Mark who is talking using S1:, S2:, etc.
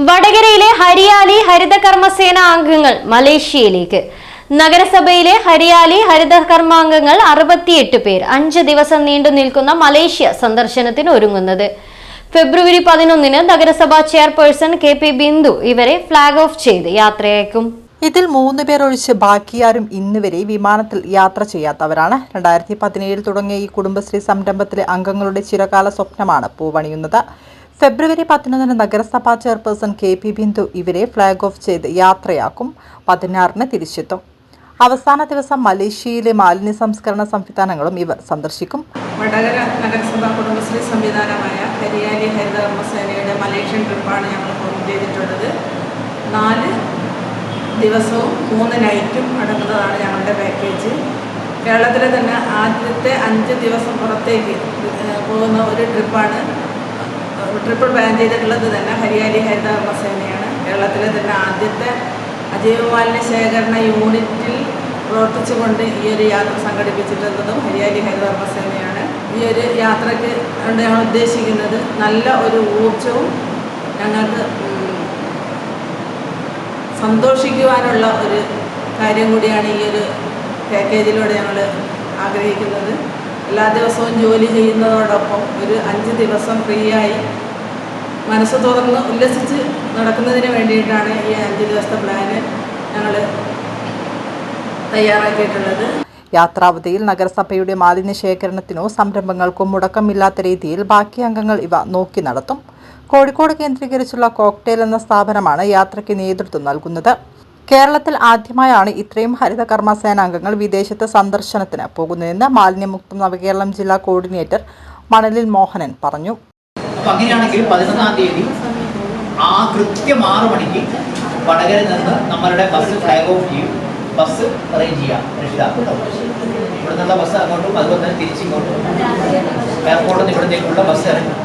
S1: വടകരയിലെ ഹരിയാലി ഹരിതകർമ്മസേന അംഗങ്ങൾ മലേഷ്യയിലേക്ക്. നഗരസഭയിലെ ഹരിയാലി ഹരിതകർമാംഗങ്ങൾ 68 പേർ 5 ദിവസം നീണ്ടു നിൽക്കുന്ന മലേഷ്യ സന്ദർശനത്തിന് ഒരുങ്ങുന്നത്. ഫെബ്രുവരി 11-ന് നഗരസഭാ ചെയർപേഴ്സൺ KP ബിന്ദു ഇവരെ ഫ്ളാഗ് ഓഫ് ചെയ്ത് യാത്രയയക്കും.
S2: ഇതിൽ 3 പേർ ഒഴിച്ച് ബാക്കിയാരും ഇന്നുവരെ വിമാനത്തിൽ യാത്ര ചെയ്യാത്തവരാണ്. 2017 തുടങ്ങിയ ഈ കുടുംബശ്രീ സംരംഭത്തിലെ അംഗങ്ങളുടെ ചിരകാല സ്വപ്നമാണ് പൂവണിയുന്നത്. ഫെബ്രുവരി 11-ന് നഗരസഭാ ചെയർപേഴ്സൺ KP ബിന്ദു ഇവരെ ഫ്ളാഗ് ഓഫ് ചെയ്ത് യാത്രയാക്കും. 16-ന് തിരിച്ചെത്തും. അവസാന ദിവസം മലേഷ്യയിലെ മാലിന്യ സംസ്കരണ സംവിധാനങ്ങളും ഇവർ സന്ദർശിക്കും.
S3: വടകര നഗരസഭാ കുടുംബശ്രീ സംവിധാനമായ ഹരിയാലി ഹരിതകർമ്മസേനയുടെ മലേഷ്യൻ ട്രിപ്പാണ് ഞങ്ങൾ ഫോം ചെയ്തിട്ടുള്ളത്. 4 ദിവസവും 3 നൈറ്റും അടങ്ങുന്നതാണ് ഞങ്ങളുടെ പാക്കേജ്. കേരളത്തിലെ തന്നെ ആദ്യത്തെ 5 ദിവസം പുറത്തേക്ക് പോകുന്ന ഒരു ട്രിപ്പാണ്. ട്രിപ്പ് പ്ലാൻ ചെയ്തിട്ടുള്ളത് തന്നെ ഹരിയാലി ഹരിതകർമ്മസേനയാണ്. കേരളത്തിലെ തന്നെ ആദ്യത്തെ അജൈവ മാലിന്യ ശേഖരണ യൂണിറ്റിൽ പ്രവർത്തിച്ചുകൊണ്ട് ഈ ഒരു യാത്ര സംഘടിപ്പിച്ചിട്ടുള്ളതും ഹരിയാലി ഹരിതകർമ്മസേനയാണ്. ഈ ഒരു യാത്രയ്ക്ക് കൊണ്ട് ഞങ്ങൾ ഉദ്ദേശിക്കുന്നത് നല്ല ഒരു ഊർജവും ഞങ്ങൾക്ക് സന്തോഷിക്കുവാനുള്ള ഒരു കാര്യം കൂടിയാണ് ഈ ഒരു പാക്കേജിലൂടെ ഞങ്ങൾ ആഗ്രഹിക്കുന്നത്. എല്ലാ ദിവസവും ജോലി ചെയ്യുന്നതോടൊപ്പം ഒരു 5 ദിവസം ഫ്രീ ആയി മനസ്സ് തുറന്ന് ഉല്ലസിച്ച് നടക്കുന്നതിന് വേണ്ടിയിട്ടാണ് ഈ 5 ദിവസത്തെ പ്ലാന് ഞങ്ങൾ തയ്യാറാക്കിയിട്ടുള്ളത്.
S2: യാത്രാവധിയിൽ നഗരസഭയുടെ മാലിന്യ ശേഖരണത്തിനോ സംരംഭങ്ങൾക്കോ മുടക്കമില്ലാത്ത രീതിയിൽ ബാക്കി അംഗങ്ങൾ ഇവ നോക്കി നടത്തും. കോഴിക്കോട് കേന്ദ്രീകരിച്ചുള്ള കോക്ടെയിൽ എന്ന സ്ഥാപനമാണ് യാത്രയ്ക്ക് നേതൃത്വം നൽകുന്നത്. കേരളത്തിൽ ആദ്യമായാണ് ഇത്രയും ഹരിതകർമ്മസേനാംഗങ്ങൾ വിദേശത്ത് സന്ദർശനത്തിന് പോകുന്നതെന്ന് മാലിന്യമുക്ത നവകേരളം ജില്ലാ കോർഡിനേറ്റർ മണലിൽ മോഹനൻ പറഞ്ഞു.
S4: അങ്ങനെയാണെങ്കിൽ 11-ാം തീയതി കൃത്യം 6 മണിക്ക് വടകരയിൽ നിന്ന് നമ്മളുടെ ബസ് ഫ്ലാഗ് ഓഫ് ചെയ്യും. ബസ് അറേഞ്ച് ചെയ്യാം. ഇവിടെ നിന്നുള്ള ബസ് അങ്ങോട്ടും അതുപോലെ തന്നെ തിരിച്ചിങ്ങോട്ടും എയർപോർട്ടിൽ നിന്ന് ഇവിടത്തേക്കുള്ള ബസ് ഇറങ്ങും.